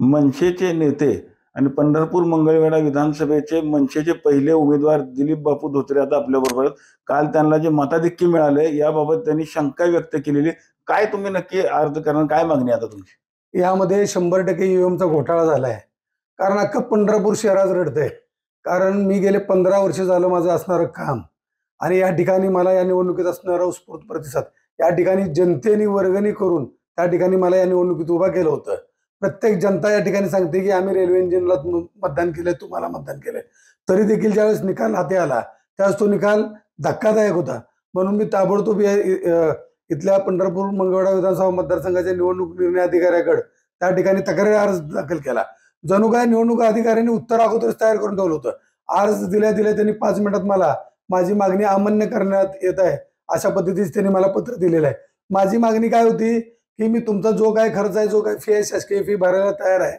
मनसेचे नेते आणि पंढरपूर मंगळवेढा विधानसभेचे मनसेचे पहिले उमेदवार दिलीप बापू धोत्रे आता आपल्याबरोबर आहेत. काल त्यांना जे मताधिक्य मिळाले याबाबत त्यांनी शंका व्यक्त केलेली. काय तुम्ही नक्की अर्ज करणार, काय मागणी आता तुमची? यामध्ये 100% ईव्हीएमचा घोटाळा झालाय. कारण अख्खं पंढरपूर शहरात रडतंय. कारण मी गेले 15 वर्ष झालं माझं असणारं काम आणि या ठिकाणी मला या निवडणुकीत असणारा उत्स्फूर्त प्रतिसाद, या ठिकाणी जनतेने वर्गणी करून त्या ठिकाणी मला या निवडणुकीत उभा केलं होतं. प्रत्येक जनता या ठिकाणी सांगते की आम्ही रेल्वे इंजिनला मतदान केलंय, तुम्हाला मतदान केलंय. तरी देखील ज्यावेळेस निकाल हाती आला त्यावेळेस तो निकाल धक्कादायक होता. म्हणून मी ताबडतोब इथल्या पंढरपूर मंगळवेढा विधानसभा मतदारसंघाच्या निवडणूक निर्णय अधिकाऱ्याकडे त्या ठिकाणी तक्रारी अर्ज दाखल केला. जणू काय निवडणूक अधिकाऱ्यांनी उत्तर अगोदरच तयार करून ठेवलं होतं. अर्ज दिल्या त्यांनी 5 मिनिटात मला माझी मागणी अमान्य करण्यात येत आहे अशा पद्धतीचे त्यांनी मला पत्र दिलेलं आहे. माझी मागणी काय होती की मी तुमचा जो काय खर्च आहे, जो काय फी आहे, शासकीय फी भरायला तयार आहे.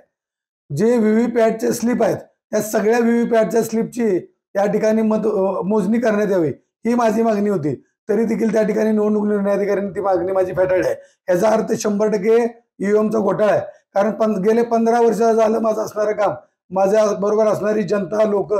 जे व्हीव्हीपॅटचे स्लिप आहेत त्या सगळ्या व्हीव्हीपॅटच्या स्लिपची या ठिकाणी मोजणी करण्यात यावी ही माझी मागणी होती. तरी देखील त्या ठिकाणी निवडणूक निर्णय अधिकाऱ्यांनी ती मागणी माझी फेटाळली आहे. याचा अर्थ 100% ईव्हीएमचा घोटाळा आहे. कारण गेले 15 वर्ष झालं माझं असणारं काम, माझ्या बरोबर असणारी जनता, लोक,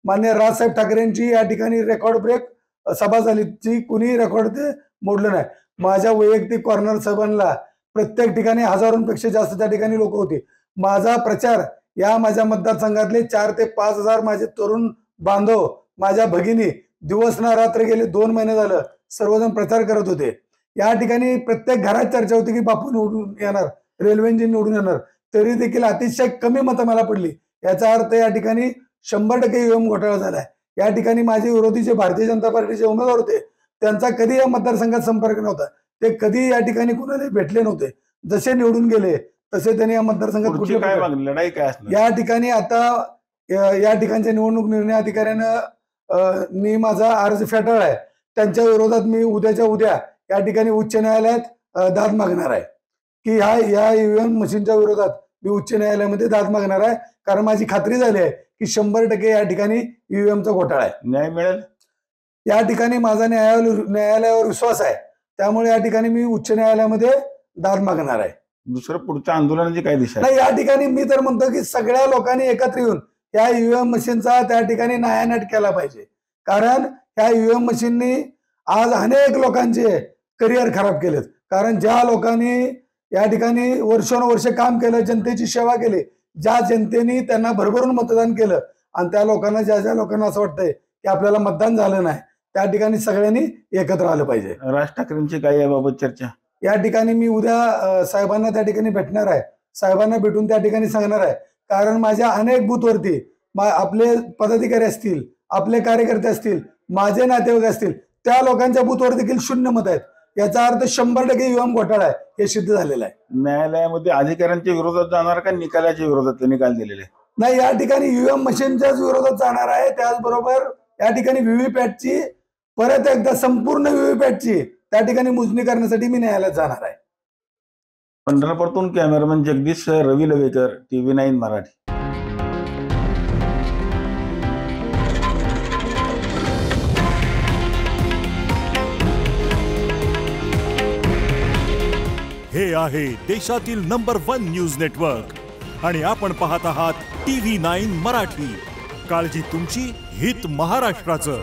मान्य राजसाहेब ठाकरेंची या ठिकाणी रेकॉर्ड ब्रेक सभा झाली, जी कुणी रेकॉर्ड ते मोडलं नाही. माझ्या वैयक्तिक कॉर्नर सभांना प्रत्येक ठिकाणी हजारोंपेक्षा जास्त त्या ठिकाणी लोक होती. माझा प्रचार या माझ्या मतदारसंघातले 4 ते 5 हजार माझे तरुण बांधव, माझ्या भगिनी दिवस ना रात्र गेले 2 महिने झालं सर्वजण प्रचार करत होते. या ठिकाणी प्रत्येक घरात चर्चा होती की बापू निवडून येणार, रेल्वे इंजिन निवडून येणार. तरी देखील अतिशय कमी मतं मला पडली. याचा अर्थ या ठिकाणी 100% ईव्हीएम घोटाळा झालाय. या ठिकाणी माझे विरोधी जे भारतीय जनता पार्टीचे उमेदवार होते त्यांचा कधी या मतदारसंघात संपर्क नव्हता. ते कधी या ठिकाणी कुणाला भेटले नव्हते. जसे निवडून गेले तसे त्यांनी या मतदारसंघात कुठली लढाई काय असणार या ठिकाणी आता या ठिकाणच्या निवडणूक निर्णय अधिकाऱ्यानं मी माझा अर्ज फेटाळलाय. त्यांच्या विरोधात मी उद्याच्या उद्या या ठिकाणी उच्च न्यायालयात दाद मागणार आहे की या ईव्हीएम मशीनच्या विरोधात मी उच्च न्यायालयामध्ये दाद मागणार आहे. कारण माझी खात्री झाली आहे की 100% या ठिकाणी ईव्हीएमचा घोटाळा आहे. न्याय मिळेल या ठिकाणी माझा न्यायालयावर विश्वास आहे. त्यामुळे या ठिकाणी मी उच्च न्यायालयामध्ये दाद मागणार आहे. दुसरं पुढच्या आंदोलनाची काय दिशा नाही, या ठिकाणी मी तर म्हणतो की सगळ्या लोकांनी एकत्र येऊन या ईव्हीएम मशीनचा त्या ठिकाणी नायानाट केला पाहिजे. कारण या ईव्हीएम मशीननी आज अनेक लोकांचे करिअर खराब केलेत. कारण ज्या लोकांनी या ठिकाणी वर्षानुवर्ष काम केलं, जनतेची सेवा केली, ज्या जनतेने त्यांना भरभरून मतदान केलं आणि त्या लोकांना ज्या लोकांना असं वाटतंय की आपल्याला मतदान झालं नाही, त्या ठिकाणी सगळ्यांनी एकत्र आलं पाहिजे. राज ठाकरेंची काय याबाबत चर्चा? या ठिकाणी मी उद्या साहेबांना त्या ठिकाणी भेटणार आहे. साहेबांना भेटून त्या ठिकाणी सांगणार आहे. कारण माझ्या अनेक बूथवरती आपले पदाधिकारी असतील, आपले कार्यकर्ते असतील, माझे नातेवाईक असतील, त्या लोकांच्या बूथवर देखील 0 मत आहेत. याचा अर्थ 100% ईव्हीएम घोटाळा आहे हे सिद्ध झालेलं आहे. न्यायालयामध्ये अधिकाऱ्यांच्या विरोधात जाणार का निकालाच्या विरोधात निकाल दिलेले? नाही, या ठिकाणी ईव्हीएम मशीनच्याच विरोधात जाणार आहे. त्याचबरोबर या ठिकाणी व्हीव्हीपॅटची परत एकदा संपूर्ण व्हीव्हीपॅटची त्या ठिकाणी मोजणी करण्यासाठी मी न्यायालयात जाणार आहे. पंढरपूरतून कॅमेरामन जगदीश रवी लवेकर, TV9 मराठी. हे आहे देशातील नंबर 1 न्यूज नेटवर्क आणि आपण पाहत आहात TV9 मराठी. काळजी तुमची, हित महाराष्ट्राचं.